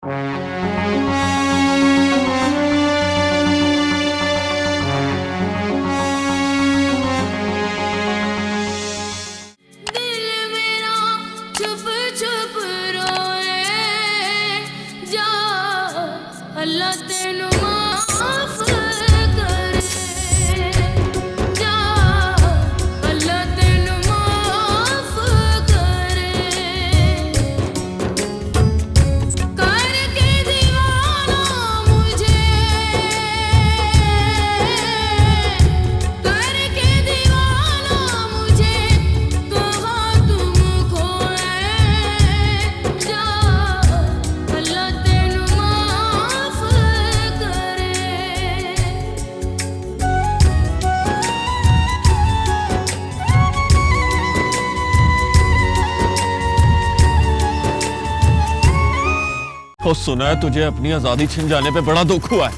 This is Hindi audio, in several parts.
और सुना है तुझे अपनी आजादी छिन जाने पे बड़ा दुख हुआ है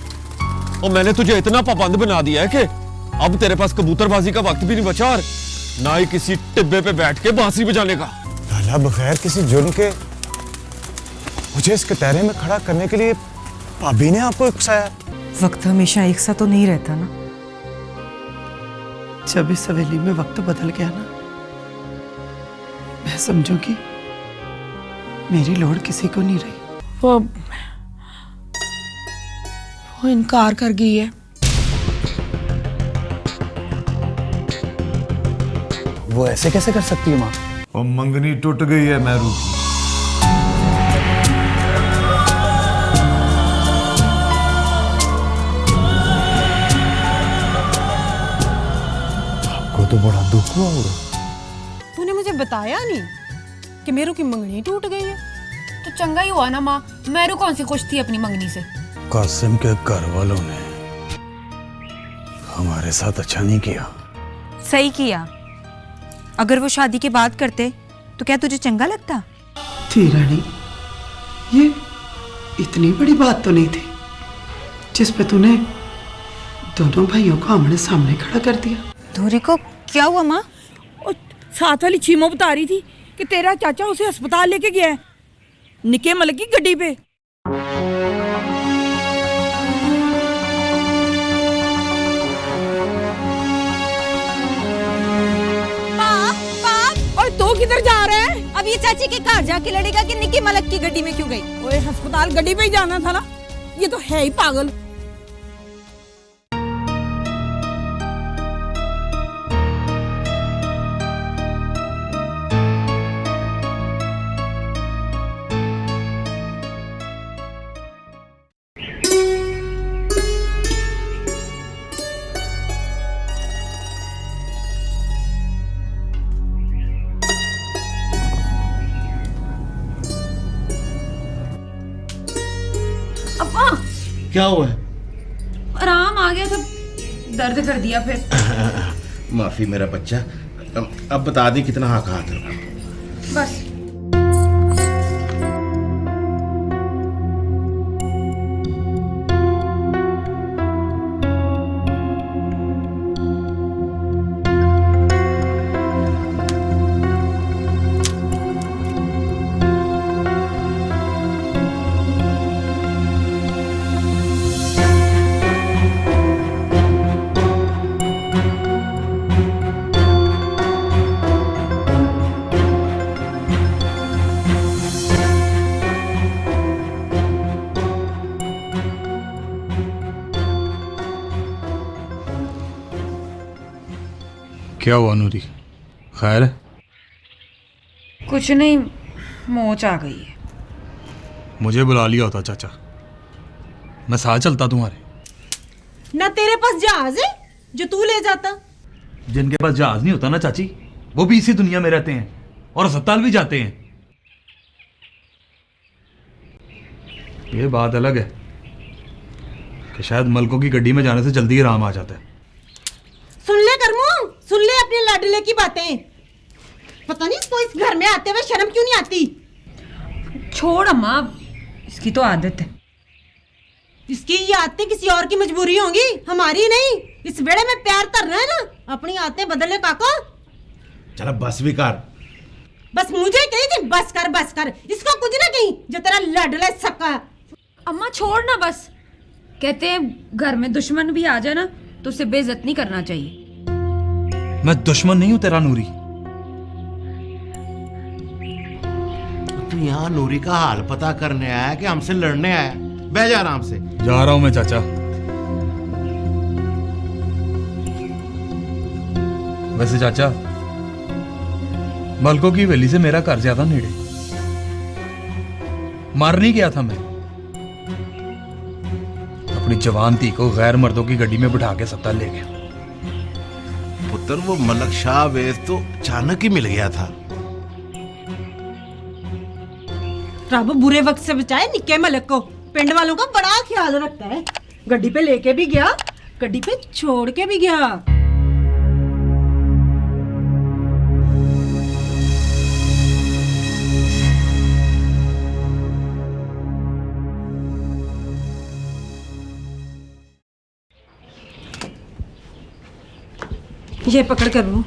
और मैंने तुझे इतना पाबंद बना दिया है कि अब तेरे पास कबूतरबाजी का वक्त भी नहीं बचा और ना ही किसी टिब्बे पे बैठ के बांसुरी बजाने का। लाला बगैर किसी जुर्म के मुझे इस कटहरे में खड़ा करने के लिए भाभी ने आपको उकसाया। वक्त हमेशा एक सा तो नहीं रहता ना। जब इस हवेली में वक्त बदल गया ना, मैं समझूंगी मेरी लोड़ किसी को नहीं रही। वो इनकार कर गई है। वो ऐसे कैसे कर सकती है माँ? और मंगनी टूट गई है मैरू की। आपको तो बड़ा दुख हुआ होगा। तूने मुझे बताया नहीं कि मेरू की मंगनी टूट गई है। तो चंगा ही हुआ ना माँ, मैरू कौन सी खुश थी अपनी मंगनी से। कासिम के घर वालों ने हमारे साथ अच्छा नहीं किया। सही किया। अगर वो शादी के बाद करते तो क्या तुझे चंगा लगता? थी रानी, ये इतनी बड़ी बात तो नहीं थी जिस पे तूने दोनों भाइयों को आमने सामने खड़ा कर दिया। धोरी को क्या हुआ माँ? साथ वाली चीमो बता रही थी कि तेरा चाचा उसे अस्पताल लेके गया है, निके मल की गड्डी पे। और तो किधर जा रहे हैं? अब ये चाची के घर जाके लड़ेगा कि निकी मलक की गड्डी में क्यों गई? ओए अस्पताल गड्डी पे ही जाना था ना, ये तो है ही पागल। क्या हुआ है? आराम आ गया, तो दर्द कर दिया फिर। माफी मेरा बच्चा। अब बता दे कितना हाथ है। बस क्या हुआ नूरी, खैर है? कुछ नहीं, मोच आ गई है। मुझे बुला लिया होता चाचा, मैं साथ चलता तुम्हारे। ना तेरे पास जहाज है जो तू ले जाता? जिनके पास जहाज नहीं होता ना चाची, वो भी इसी दुनिया में रहते हैं और अस्पताल भी जाते हैं। ये बात अलग है कि शायद मलकों की गड्डी में जाने से जल्दी आराम आ जाता है। सुन ले करमू, सुन ले अपने लाडले की बातें। पता नहीं इसको इस घर में आते हुए शर्म क्यों नहीं आती। छोड़ अम्मा, इसकी तो आदत है। इसकी ये आदतें किसी और की मजबूरी होंगी, हमारी नहीं। इस बेड़े में प्यार कर रहा है ना, अपनी आदतें बदल ले काका। चला बस भी कर। बस मुझे कही थी बस कर बस कर, इसको कुछ ना कहीं जो तेरा लाडला सक्का अम्मा छोड़ ना बस। कहते हैं घर में दुश्मन भी आ जाए ना तो उसे बेइज्जत नहीं करना चाहिए। मैं दुश्मन नहीं हूं तेरा नूरी। तू यहाँ नूरी का हाल पता करने आया कि हमसे लड़ने आया? बह जा आराम से। जा रहा हूं मैं चाचा। वैसे चाचा, मलकों की हवेली से मेरा घर ज्यादा नेड़े। मार नहीं गया था मैं। अपनी जवान थी को गैर मर्दों की गड्डी में बिठा के सत्ता ले गया। पुत्र, वो मलक शाह वेद तो अचानक ही मिल गया था। रब बुरे वक्त से बचाए निक्के मलक को। पिंड वालों का बड़ा ख्याल रखता है। गड्डी पे लेके भी गया, गड्डी पे छोड़ के भी गया। ये पकड़ कर लूं,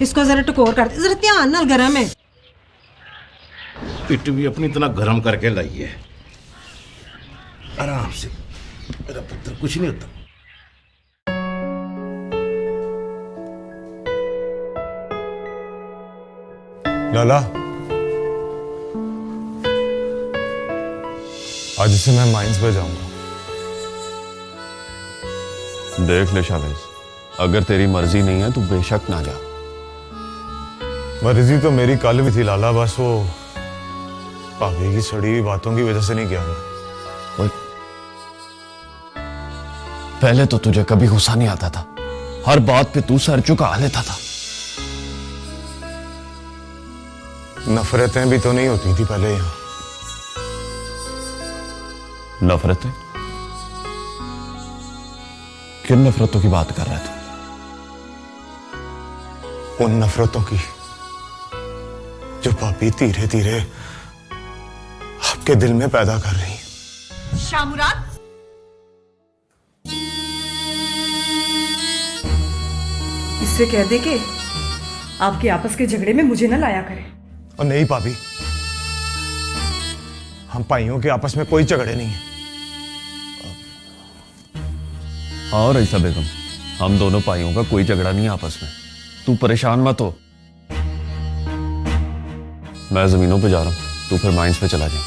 इसको जरा टकोर कर दे, जरा ध्यान नाल। गरम है। पिट भी अपनी इतना गर्म करके लाई है। आराम से मेरा पुत्र, कुछ नहीं होता। लाला, आज से मैं माइंस पे जाऊंगा। देख ले शावेज, अगर तेरी मर्जी नहीं है तो बेशक ना जा। मर्जी तो मेरी कल भी थी लाला, बस वो भाभी की सड़ी हुई बातों की वजह से नहीं गया मैं। पहले तो तुझे कभी गुस्सा नहीं आता था, हर बात पे तू सर झुका लेता था। नफरतें भी तो नहीं होती थी पहले यहाँ। नफरतें? किन नफरतों की बात कर रहा है तू? उन नफरतों की जो भाभी धीरे धीरे आपके दिल में पैदा कर रही है। शामुराद, इससे कह दे कि आपके आपस के झगड़े में मुझे ना लाया करे। और नहीं भाभी, हम भाइयों के आपस में कोई झगड़े नहीं है। और ऐसा बेगम, हम दोनों भाइयों का कोई झगड़ा नहीं है आपस में। तू परेशान मत हो। मैं जमीनों पे जा रहा हूं, तू फिर माइंस पे चला जा।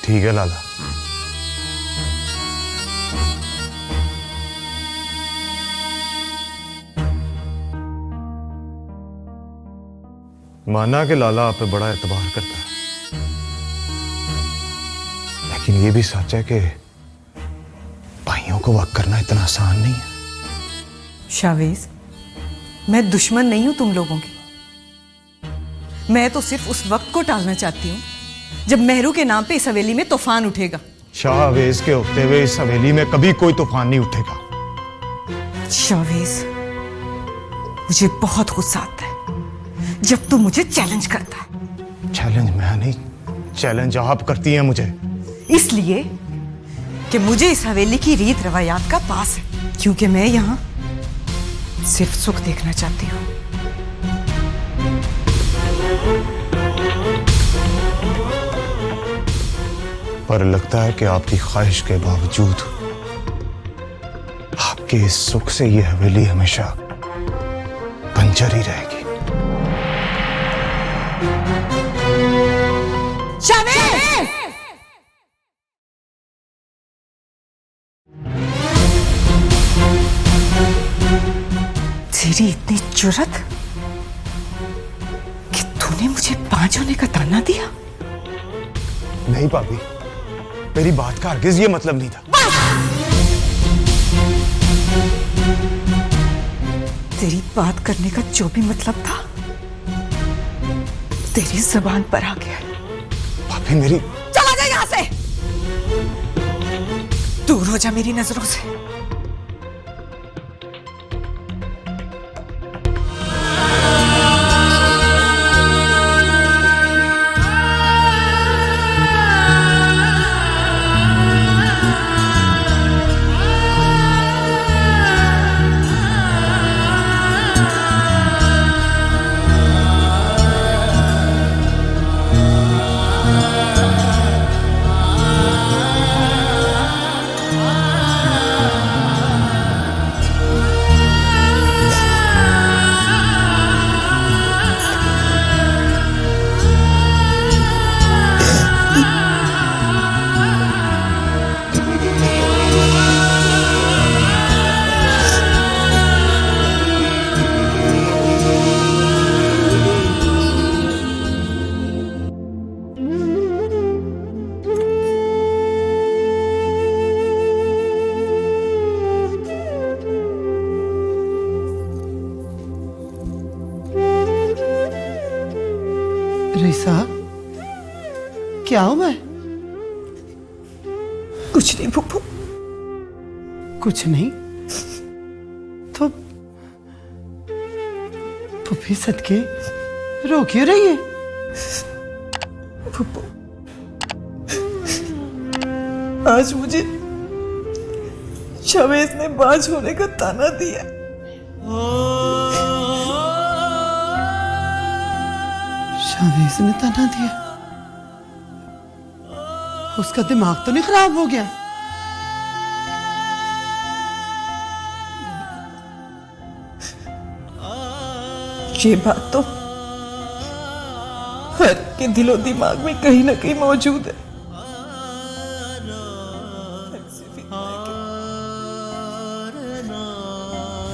ठीक है लाला। माना कि लाला आप पे बड़ा एतबार करता है, लेकिन ये भी सच है कि भाइयों को वक्त करना इतना आसान नहीं है। शावेज, मैं दुश्मन नहीं हूं तुम लोगों की। मैं तो सिर्फ उस वक्त को टालना चाहती हूँ जब मेहरू के नाम पे इस हवेली में तूफान उठेगा। शाहवेज के होते हुए इस हवेली में कभी कोई तूफान नहीं उठेगा। शावेज, मुझे बहुत गुस्सा आता है जब तू मुझे चैलेंज करता है। चैलेंज मैं नहीं, चैलेंज आप करती हैं मुझे। इसलिए कि मुझे इस हवेली की रीत रवायात का पास है, क्योंकि मैं यहाँ सिर्फ सुख देखना चाहती हूँ। पर लगता है कि आपकी ख्वाहिश के बावजूद आपके इस सुख से ये हवेली हमेशा बंजर ही रहेगी। शावेज! तेरी इतनी जुर्रत कि तूने मुझे 5 होने का ताना दिया। नहीं भाभी, मेरी बात का हरगिज ये मतलब नहीं था। तेरी बात करने का जो भी मतलब था तेरी जबान पर आ गया। भाभी मेरी, चला जा यहां से, दूर हो जा मेरी नजरों से। क्या हुआ है? कुछ नहीं फूफू। कुछ नहीं तो फूफी सदके रो क्यों रही है? फूफू, आज मुझे शावेज ने बाज होने का ताना दिया। शावेज ने ताना दिया? उसका दिमाग तो नहीं खराब हो गया? ये बात तो हर के दिलो दिमाग में कहीं ना कहीं मौजूद है।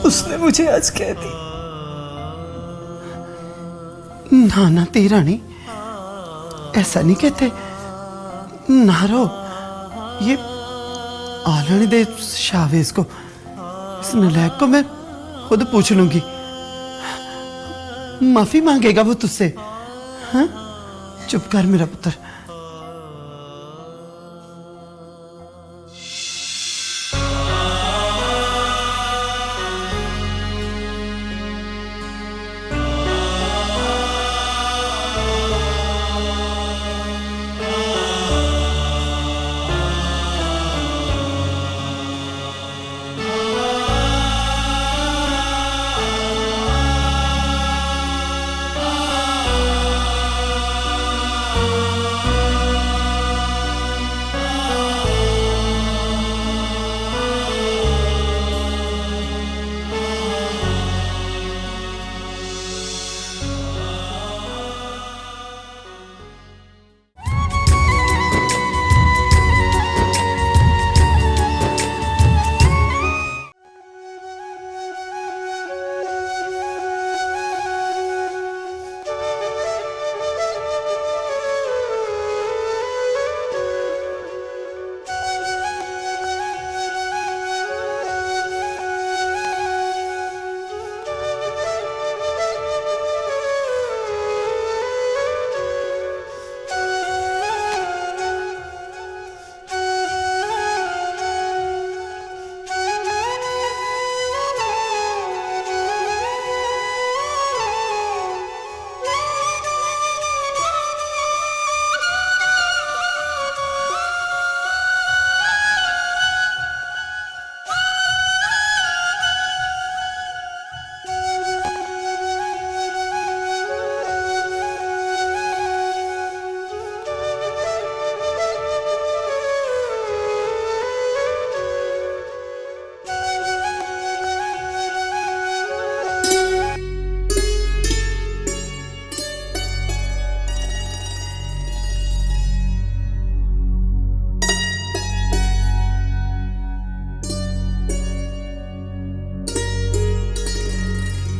उसने मुझे आज कह दी। ना ना रानी, ऐसा नहीं कहते। ना रो, ये आलने दे शावेज को। इस नलायक को मैं खुद पूछ लूंगी। माफी मांगेगा वो तुझसे। हाँ, चुप कर मेरा पुत्र।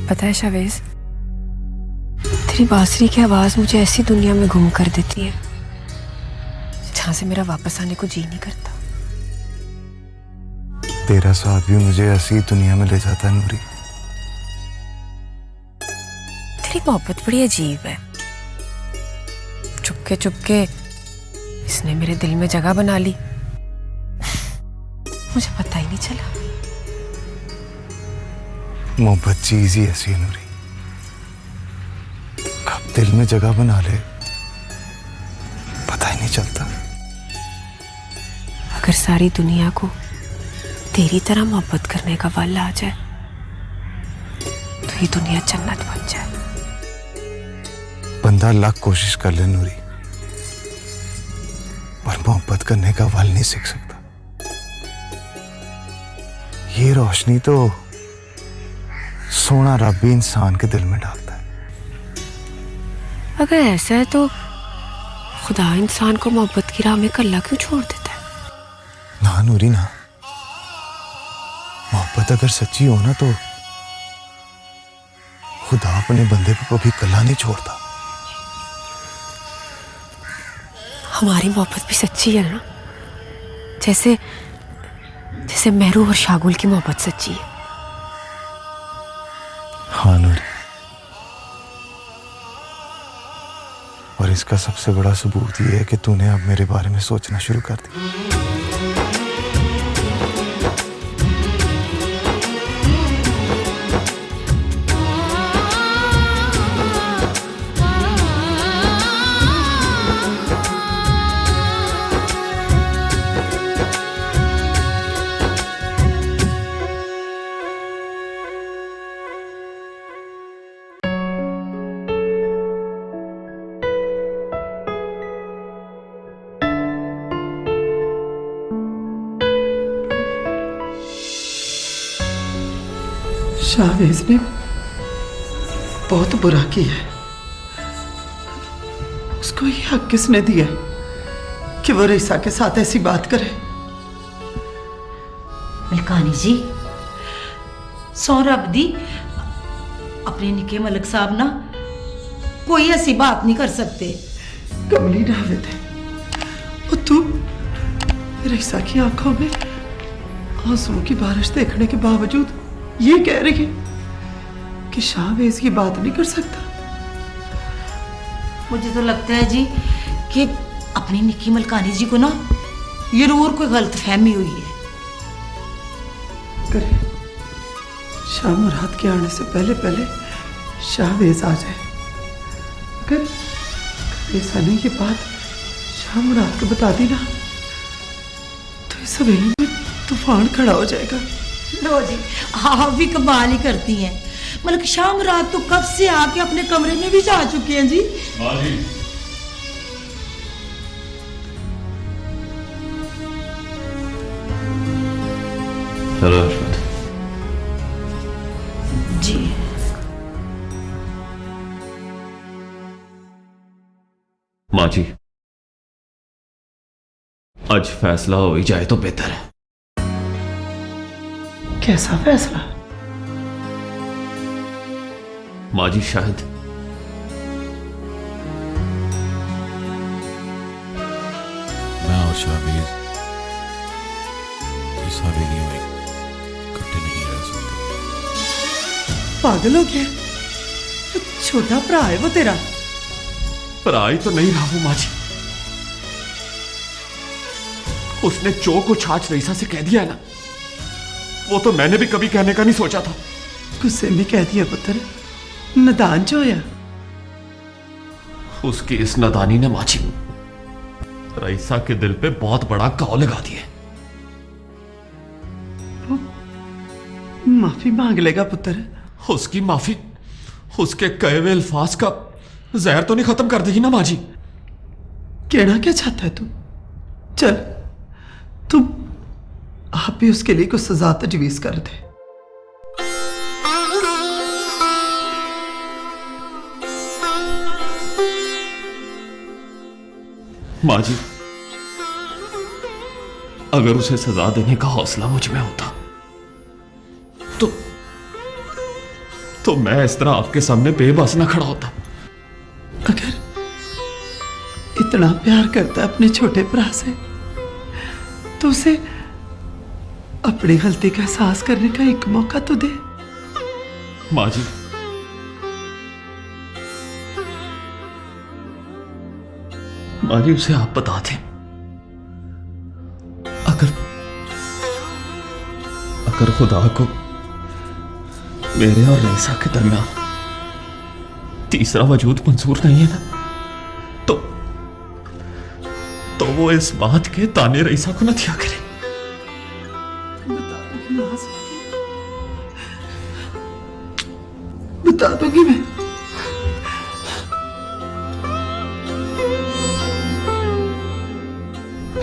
पता है शावेज, तेरी बांसुरी की आवाज मुझे ऐसी दुनिया में गुम कर देती है जहां से मेरा वापस आने को जी नहीं करता। तेरा साथ भी मुझे ऐसी दुनिया में ले जाता है नूरी। तेरी मोहब्बत बड़ी अजीब है। चुपके चुपके इसने मेरे दिल में जगह बना ली, मुझे पता ही नहीं चला। मोहब्बत चीज ही ऐसी है नूरी, कब दिल में जगह बना ले पता ही नहीं चलता। अगर सारी दुनिया को तेरी तरह मोहब्बत करने का वाला आ जाए तो ये दुनिया जन्नत बन जाए। बंदा लाख कोशिश कर ले नूरी, पर मोहब्बत करने का वाल नहीं सीख सकता। ये रोशनी तो सोना रब भी इंसान के दिल में डालता है। अगर ऐसा है तो खुदा इंसान को मोहब्बत की राह में कल्ला क्यों छोड़ देता है? ना नूरी ना, मोहब्बत अगर सच्ची हो ना तो खुदा अपने बंदे को कभी कल्ला नहीं छोड़ता। हमारी मोहब्बत भी सच्ची है ना, जैसे जैसे मेहरू और शागुल की मोहब्बत सच्ची है। हाँ नूरी, और इसका सबसे बड़ा सबूत ये है कि तूने अब मेरे बारे में सोचना शुरू कर दिया। शाहवेज ने बहुत बुरा किया है। उसको ये हक किसने दिया कि वो रईसा के साथ ऐसी बात करे? मलकानी जी, सौ रब दी अपने निके मलक साहब ना कोई ऐसी बात नहीं कर सकते। कमली नावेद है और तू रईसा की आंखों में आंसुओं की बारिश देखने के बावजूद ये कह रही है कि शाहवेज ये बात नहीं कर सकता। मुझे तो लगता है जी कि अपनी निकी मलकानी जी को ना ये जरूर कोई गलत फहमी हुई है। करे शाह मुराद के आने से पहले पहले शाहवेज आ जाए। अगर ऐसा नहीं ये बात शाह मुराद को बता दी ना तो इस हवेली में तूफान खड़ा हो जाएगा। लो जी, आप भी कमाल ही करती हैं। मतलब शाम रात तो कब से आके अपने कमरे में भी जा चुके हैं जी। चलो अशफत जी। माँ जी, आज फैसला हो ही जाए तो बेहतर है। कैसा फैसला? माँ जी, शायद मैं और शाहवेज इस हवेली में इकट्ठे नहीं रह सकते। पागल हो गया? छोटा भरा है वो तेरा। पराई तो नहीं रहा वो माँ जी। उसने जो कुछ आज रईसा से कह दिया है ना, वो तो मैंने भी कभी कहने का नहीं सोचा था। गुस्से में कह दिया पुत्र, नदान जो होया। उसकी इस नादानी ने माँ जी रईसा के दिल पे बहुत बड़ा घाव लगा दिया। माफी मांग लेगा पुत्र। उसकी माफी उसके कहे हुए अल्फाज का जहर तो नहीं खत्म कर देगी ना माँ जी? कहना क्या चाहता है तू? चल तुम आप भी उसके लिए कुछ सजा तजवीज कर दे। माँ जी, अगर उसे सजा देने का हौसला मुझ में होता तो मैं इस तरह आपके सामने बेबस ना खड़ा होता। अगर इतना प्यार करता है अपने छोटे भरा से तो उसे अपनी गलती का एहसास करने का एक मौका तो दे। माँ जी, माँ जी, उसे आप बता दें, अगर खुदा को मेरे और रईसा के दरमियान तीसरा वजूद मंजूर नहीं है ना, तो वो इस बात के ताने रईसा को न दिया करे। बता दूंगी मैं।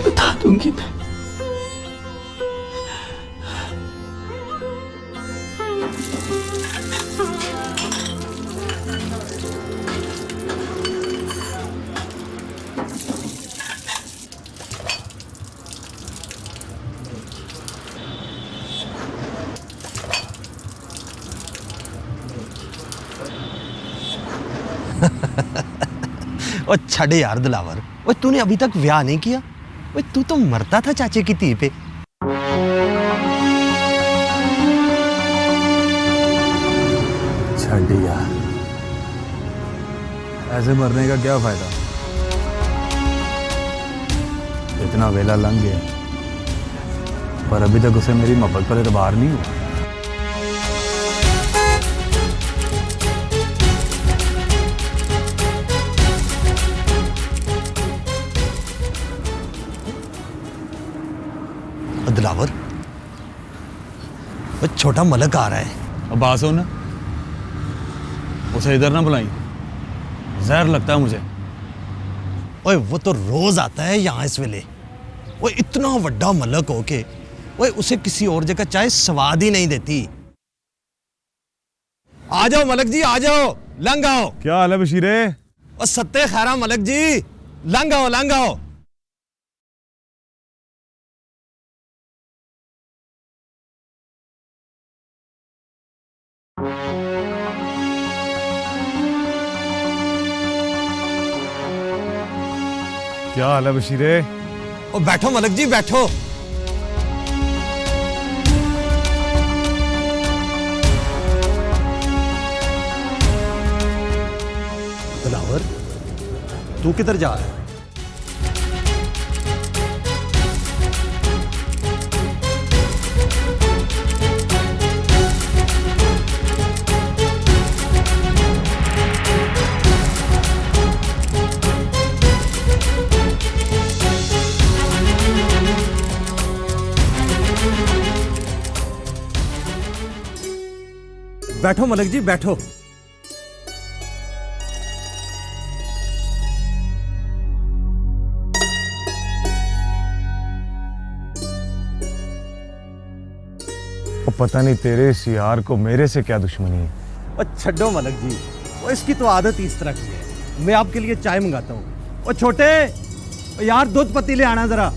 बता दूंगी मैं। और छड़े यार दिलावर, ओए तूने अभी तक ब्याह नहीं किया? ओए तू तो मरता था चाचे की धी पे। छड़े यार, ऐसे मरने का क्या फायदा? इतना वेला लंघ गया पर अभी तक उसे मेरी मोहब्बत पर एतबार नहीं हुआ। दिलावर, वो छोटा मलक आ रहा है। अब बात सुन, उसे इधर ना बुलाई, जहर लगता है मुझे। ओए वो तो रोज आता है यहाँ इस वेले। वो इतना वड्डा मलक हो के ओए उसे किसी और जगह चाय स्वाद ही नहीं देती। आ जाओ मलक जी, आ जाओ, लंघ आओ। क्या हाल है बशीरे? और सत्ते खैरा मलक जी, लंघ आओ, लंघ आओ। क्या हाल है बशीरे? ओ बैठो मलक जी, बैठो। दिलावर, तू किधर जा रहा है? बैठो मलक जी, बैठो। वो पता नहीं तेरे इस यार को मेरे से क्या दुश्मनी है। और छड्डो मलक जी, वो इसकी तो आदत ही इस तरह की है। मैं आपके लिए चाय मंगाता हूँ। और छोटे, यार दूध पत्ती ले आना जरा।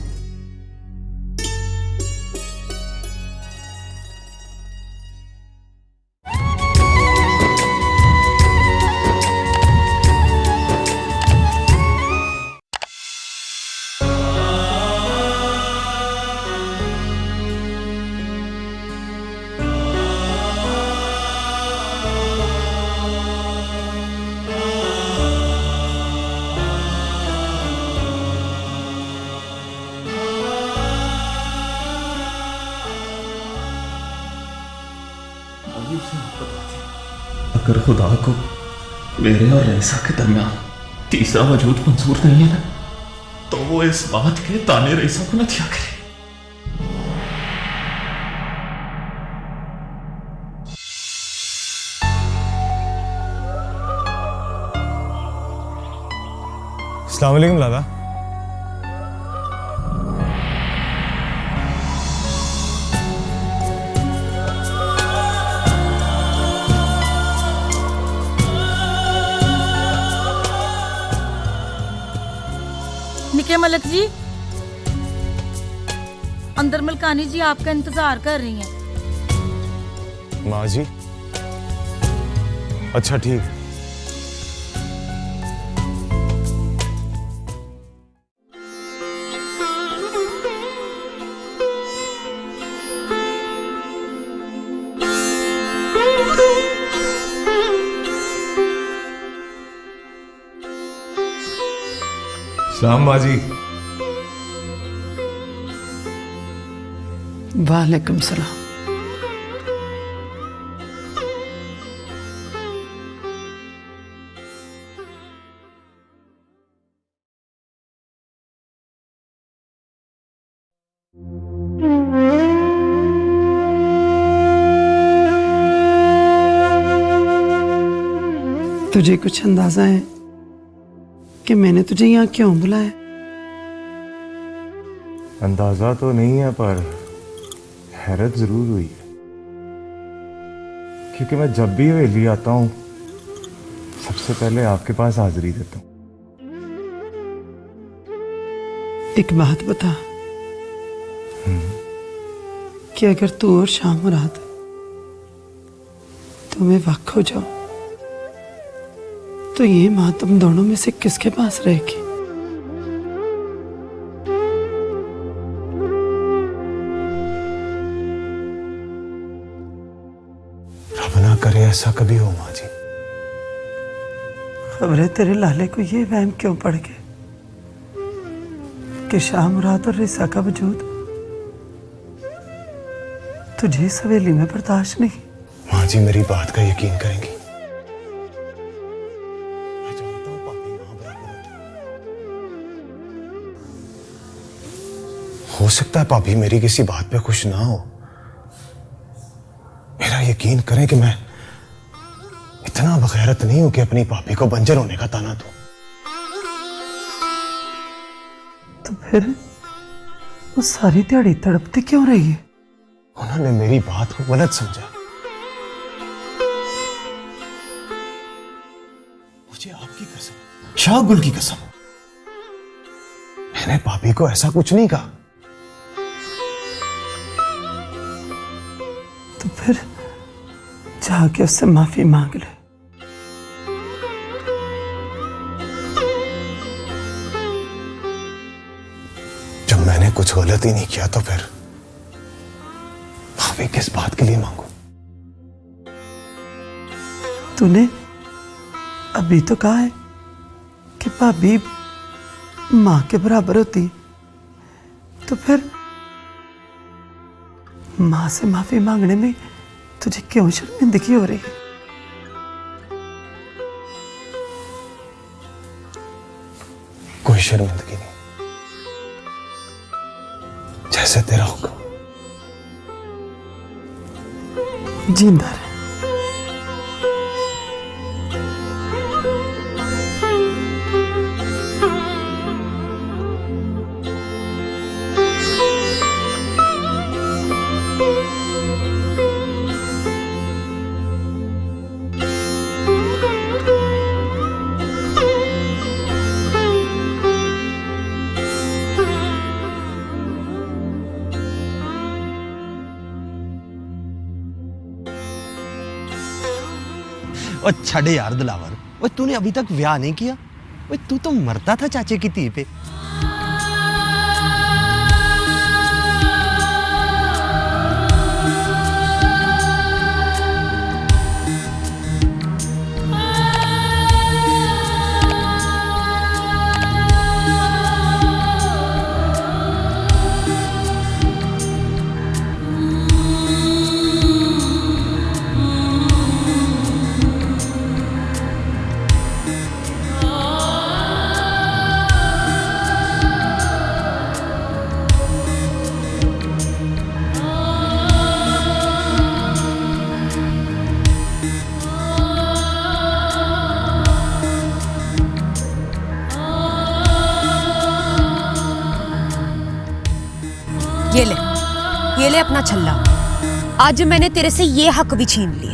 अगर खुदा को मेरे और रईसा के दरमियान तीसरा वजूद मंजूर नहीं है ना, तो वो इस बात के ताने रईसा को न दिया करे। अस्सलाम वालेकुम लाला। निके मलक जी, अंदर मलकानी जी आपका इंतजार कर रही हैं। माँ जी, अच्छा ठीक। सलाम बाजी। वालेकुम सलाम। तुझे कुछ अंदाजा है कि मैंने तुझे यहाँ क्यों बुलाया? अंदाजा तो नहीं है पर हैरत जरूर हुई है, क्योंकि मैं जब भी हवेली आता हूँ सबसे पहले आपके पास हाजिरी देता हूँ। एक बात बता कि अगर तू और शाह मुराद तुम्हें वक्त हो जाओ तो ये माँ तुम दोनों में से किसके पास रहेगी? रब ना करे ऐसा कभी हो माँ जी। खबरें तेरे लाले को ये वहम क्यों पड़ गए कि शाह मुराद और रिसा का वजूद तुझे इस हवेली में बर्दाश्त नहीं। माँ जी मेरी बात का यकीन करेंगी। मैं जानता हूँ पापी माँ बराबर होती। हो सकता है पापी मेरी किसी बात पे खुश ना हो। मेरा यकीन करें कि मैं इतना बगैरत नहीं हूं कि अपनी पापी को बंजर होने का ताना दूं। तो फिर वो सारी दिहाड़ी तड़पती क्यों रही है? उन्होंने मेरी बात को गलत समझा। मुझे आपकी कसम, शाहगुल की कसम, मैंने पापी को ऐसा कुछ नहीं कहा। तो फिर जाके उससे माफी मांग ले। जब मैंने कुछ गलत ही नहीं किया तो फिर माफी किस बात के लिए मांगू? तूने अभी तो कहा है कि भाभी मां के बराबर होती है, तो फिर मां से माफी मांगने में तुझे क्यों शर्मिंदगी हो रही है? कोई शर्मिंदगी नहीं, जैसे तेरा हुक्म। जिंदा रहे। और छड़े यार दिलावर, ओए तूने अभी तक ब्याह नहीं किया? ओए तू तो मरता था चाचे की धी पे। ये ले अपना छल्ला। आज मैंने तेरे से ये हक भी छीन लिया।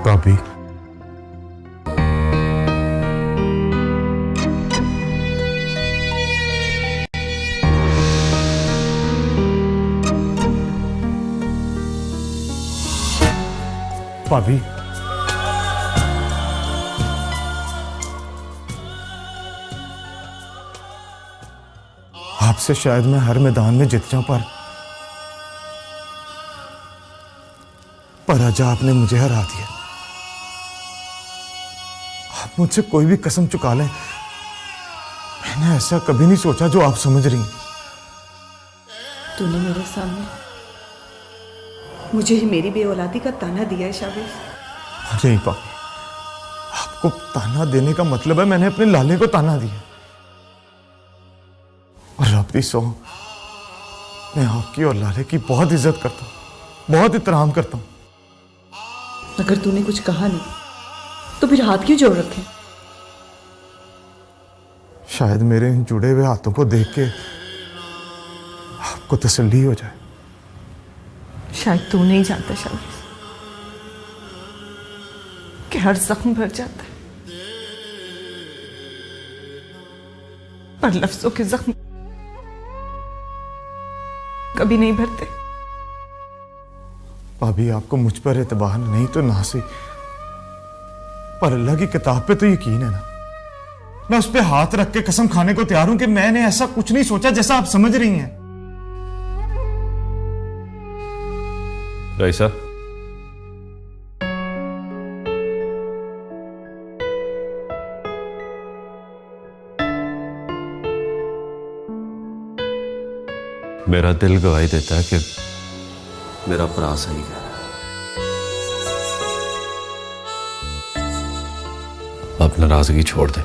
भाभी, भाभी, आपसे शायद मैं हर मैदान में जीत जाऊं, पर आज आपने मुझे हरा दिया। आप मुझसे कोई भी कसम चुका लें, मैंने ऐसा कभी नहीं सोचा जो आप समझ रही हैं। तूने मेरे सामने मुझे ही मेरी बेऔलादी का ताना दिया है शावेज। नहीं पापी, आपको ताना देने का मतलब है मैंने अपने लाले को ताना दिया। और रब दी सौ, मैं आपकी और लाले की बहुत इज्जत करता हूँ, बहुत एहतराम करता हूँ। अगर तूने कुछ कहा नहीं तो फिर हाथ क्यों जोड़ रखे? शायद मेरे इन जुड़े हुए हाथों को देख के आपको तसल्ली हो जाए। शायद तू नहीं जानता शावेज कि हर जख्म भर जाता है, पर लफ्जों के जख्म कभी नहीं भरते। भाभी, आपको मुझ पर एतबार नहीं तो ना सही, पर अल्लाह की किताब पे तो यकीन है ना। मैं उस पे हाथ रख के कसम खाने को तैयार हूं कि मैंने ऐसा कुछ नहीं सोचा जैसा आप समझ रही हैं। राइसा, मेरा दिल गवाही देता है कि मेरा भरा सही कह रहा है। अब नाराजगी छोड़ दे।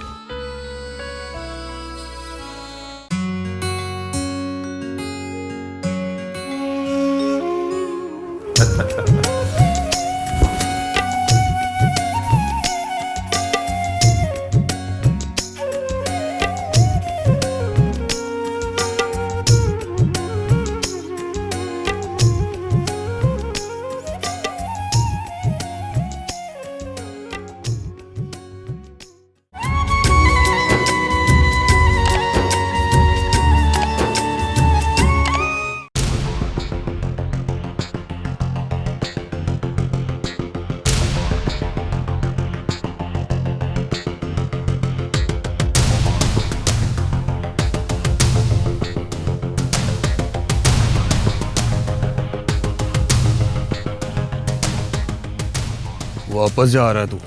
वापस जा रहा है तू?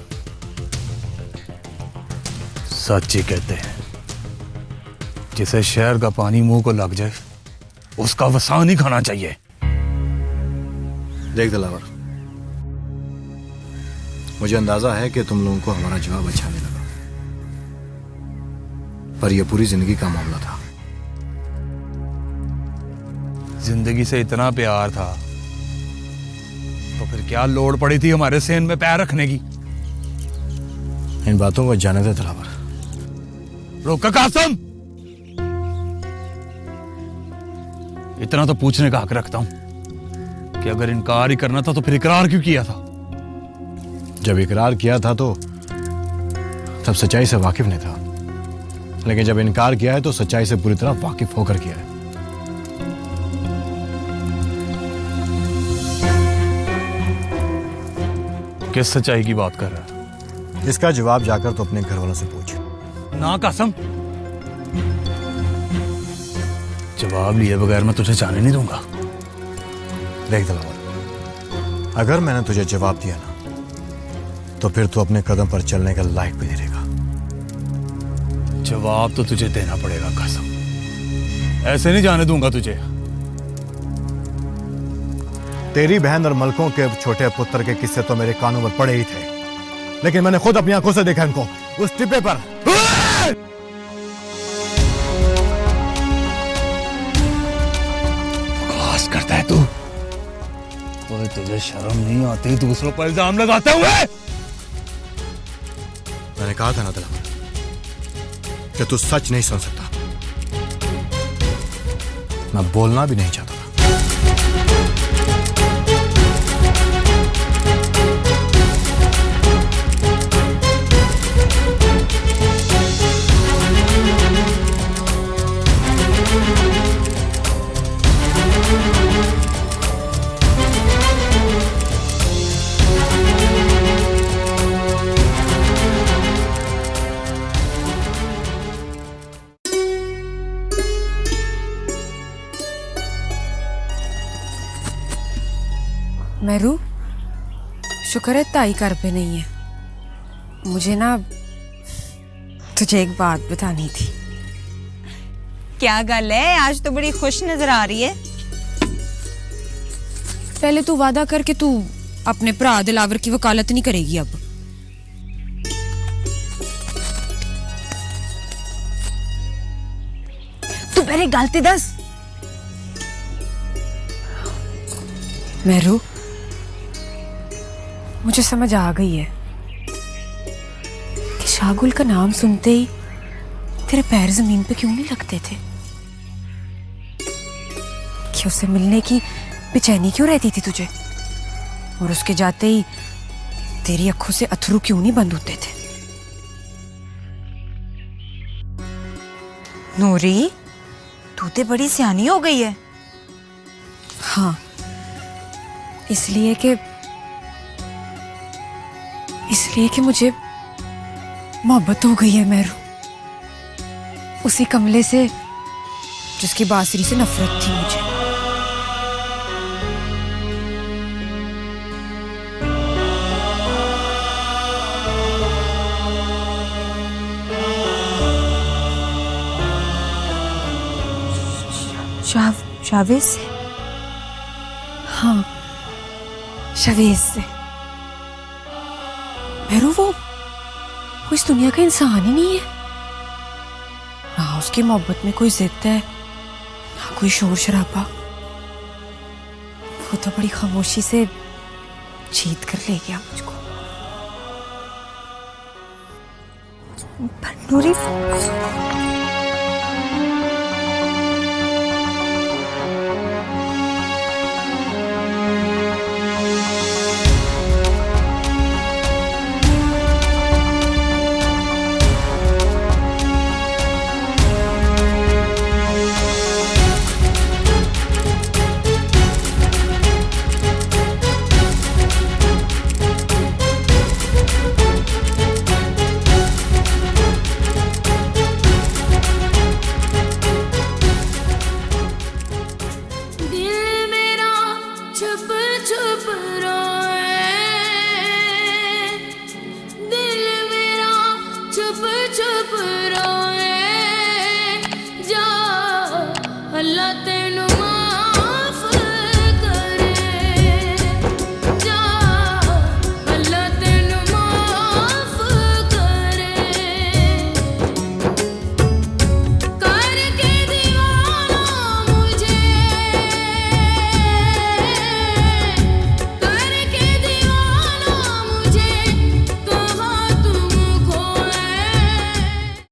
सच ही कहते हैं, जिसे शहर का पानी मुंह को लग जाए उसका वसा नहीं खाना चाहिए। देख दिलावर, मुझे अंदाजा है कि तुम लोगों को हमारा जवाब अच्छा नहीं लगा, पर यह पूरी जिंदगी का मामला था। जिंदगी से इतना प्यार था तो फिर क्या लोड़ पड़ी थी हमारे सेन में पैर रखने की? इन बातों को जाने दे दिलावर। रोका कासम, इतना तो पूछने का हक रखता हूं कि अगर इनकार ही करना था तो फिर इकरार क्यों किया था? जब इकरार किया था तो तब सच्चाई से वाकिफ नहीं था, लेकिन जब इनकार किया है तो सच्चाई से पूरी तरह वाकिफ होकर किया है। किस सच्चाई की बात कर रहा है? इसका जवाब जाकर तो अपने घर वालों से पूछ। ना कासम, जवाब लिए बगैर मैं तुझे जाने नहीं दूंगा। देख दिलावर, अगर मैंने तुझे जवाब दिया ना तो फिर तू अपने कदम पर चलने का लायक भी नहीं रहेगा। जवाब तो तुझे देना पड़ेगा कासम, ऐसे नहीं जाने दूंगा तुझे। तेरी बहन और मलकों के छोटे पुत्र के किस्से तो मेरे कानों पर पड़े ही थे, लेकिन मैंने खुद अपनी आंखों से देखा इनको उस टिब्बे पर। बकवास करता है तू? ओए, तुझे शर्म नहीं आती दूसरों पर इल्जाम लगाते हुए? मैंने कहा था ना दिलावर कि तू सच नहीं सुन सकता। मैं बोलना भी नहीं चाहता था। मेरू, शुक्र है ताई घर पे नहीं है। मुझे ना तुझे एक बात बतानी थी। क्या गल है? आज तो बड़ी खुश नजर आ रही है। पहले तू वादा कर कि तू अपने भरा दिलावर की वकालत नहीं करेगी अब। तू पहले गलती दस। मेहरू, मुझे समझ आ गई है कि शागुल का नाम सुनते ही तेरे पैर जमीन पे क्यों नहीं लगते थे, कि उसे मिलने की बेचैनी क्यों रहती थी तुझे, और उसके जाते ही तेरी आंखों से अथरू क्यों नहीं बंद होते थे। नूरी, तू तो बड़ी सियानी हो गई है। हाँ, इसलिए कि मुझे मोहब्बत हो गई है मेहरू, उसी कमले से जिसकी बांसुरी से नफरत थी मुझे। शावेज से? हाँ, शावेज से। मेहरू वो इस दुनिया का इंसान ही नहीं है, ना उसकी मोहब्बत में कोई जिद है, ना कोई शोर शराबा। वो तो बड़ी खामोशी से जीत कर ले गया मुझको। पर नूरी, अल्लाह तेनू